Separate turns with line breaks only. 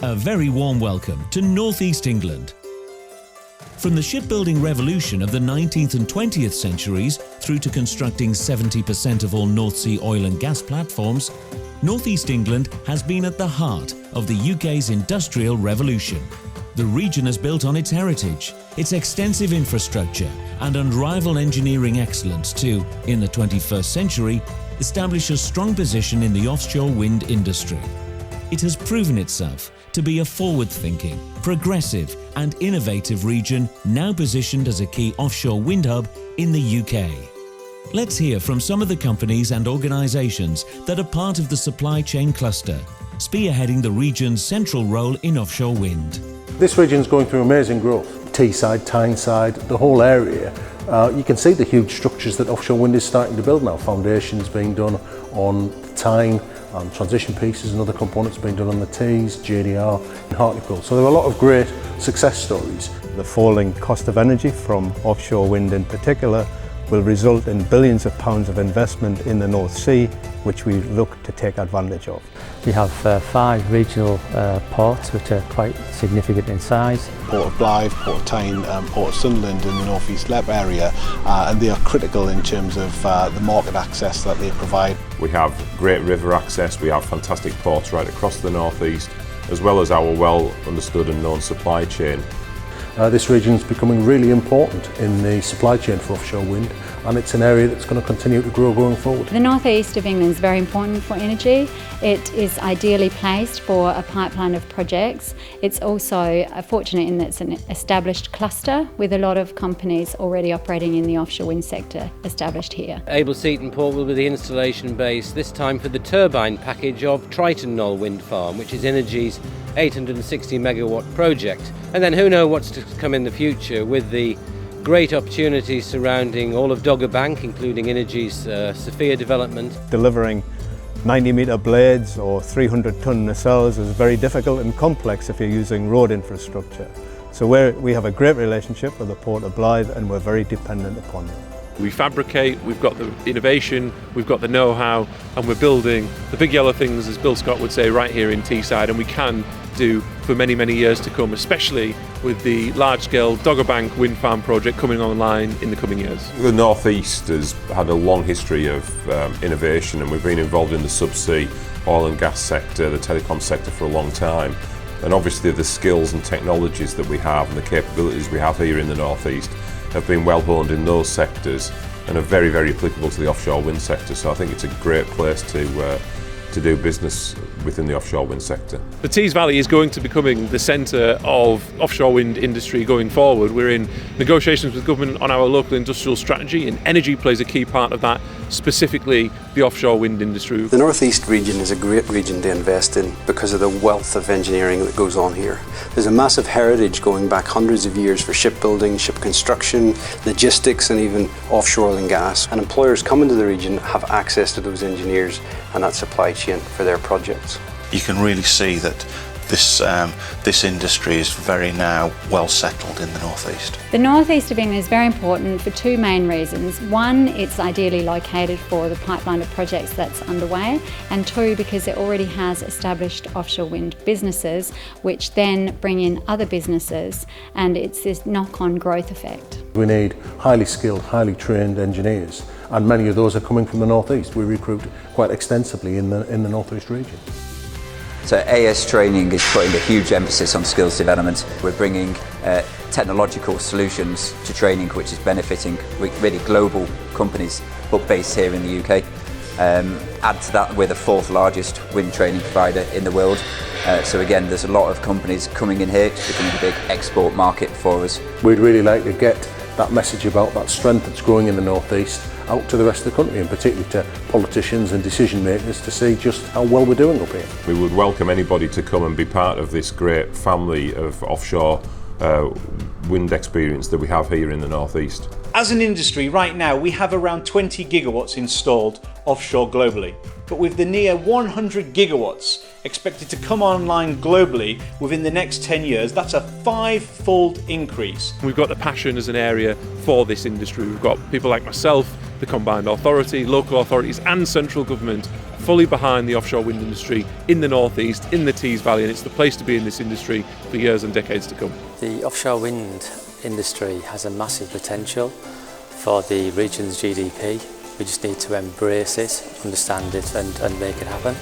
A very warm welcome to North East England. From the shipbuilding revolution of the 19th and 20th centuries through to constructing 70% of all North Sea oil and gas platforms, North East England has been at the heart of the UK's industrial revolution. The region has built on its heritage, its extensive infrastructure and unrivaled engineering excellence to, in the 21st century, establish a strong position in the offshore wind industry. It has proven itself to be a forward-thinking, progressive and innovative region now positioned as a key offshore wind hub in the UK. Let's hear from some of the companies and organisations that are part of the supply chain cluster, spearheading the region's central role in offshore wind.
This region is going through amazing growth. Teesside, Tyneside, the whole area. You can see the huge structures that offshore wind is starting to build now. Foundations being done on Tyne, transition pieces and other components being done on the Tees, JDR and Hartlepool. So there are a lot of great success stories.
The falling cost of energy from offshore wind in particular will result in billions of pounds of investment in the North Sea, which we look to take advantage of.
We have 5 regional ports which are quite significant in size.
Port of Blyth, Port of Tyne and Port of Sunderland in the North East Lep area, and they are critical in terms of the market access that they provide.
We have great river access, we have fantastic ports right across the North East, as well as our well understood and known supply chain.
This region is becoming really important in the supply chain for offshore wind, and it's an area that's going to continue to grow going forward.
The North East of England is very important for energy. It is ideally placed for a pipeline of projects. It's also fortunate in that it's an established cluster with a lot of companies already operating in the offshore wind sector established here.
Abel-Seaton Port will be the installation base, this time for the turbine package of Triton Knoll Wind Farm, which is Energy's 860 megawatt project. And then who knows what's to come in the future with the great opportunities surrounding all of Dogger Bank, including Energy's Sophia development.
Delivering 90-metre blades or 300-tonne nacelles is very difficult and complex if you're using road infrastructure. So we have a great relationship with the Port of Blyth and we're very dependent upon them.
We fabricate, we've got the innovation, we've got the know-how, and we're building the big yellow things, as Bill Scott would say, right here in Teesside, and we can do for many, many years to come, especially with the large-scale Dogger Bank wind farm project coming online in the coming years.
The North East has had a long history of innovation, and we've been involved in the subsea oil and gas sector, the telecom sector for a long time. And obviously the skills and technologies that we have and the capabilities we have here in the North East have been well honed in those sectors and are very, very applicable to the offshore wind sector. So I think it's a great place to do business within the offshore wind sector.
The Tees Valley is going to be becoming the centre of offshore wind industry going forward. We're in negotiations with government on our local industrial strategy, and energy plays a key part of that, specifically the offshore wind industry.
The North East region is a great region to invest in because of the wealth of engineering that goes on here. There's a massive heritage going back hundreds of years for shipbuilding, ship construction, logistics and even offshore oil and gas. And employers coming to the region have access to those engineers and that supply chain for their projects.
You can really see that this industry is very now well settled in the North East.
The North East of England is very important for 2 main reasons. 1, it's ideally located for the pipeline of projects that's underway, and 2, because it already has established offshore wind businesses which then bring in other businesses, and it's this knock-on growth effect.
We need highly skilled, highly trained engineers, and many of those are coming from the North East. We recruit quite extensively in the North East region.
So AS Training is putting a huge emphasis on skills development. We're bringing technological solutions to training, which is benefiting really global companies, but based here in the UK. Add to that, we're the 4th largest wind training provider in the world. So again, there's a lot of companies coming in here. It's becoming a big export market for us.
We'd really like to get that message about that strength that's growing in the North East out to the rest of the country, and particularly to politicians and decision makers to see just how well we're doing up here.
We would welcome anybody to come and be part of this great family of offshore wind experience that we have here in the North East.
As an industry right now, we have around 20 gigawatts installed offshore globally. But with the near 100 gigawatts expected to come online globally within the next 10 years, that's a 5-fold increase.
We've got the passion as an area for this industry. We've got people like myself the combined authority, local authorities and central government fully behind the offshore wind industry in the northeast, in the Tees Valley, and it's the place to be in this industry for years and decades to come.
The offshore wind industry has a massive potential for the region's GDP. We just need to embrace it, understand it and make it happen.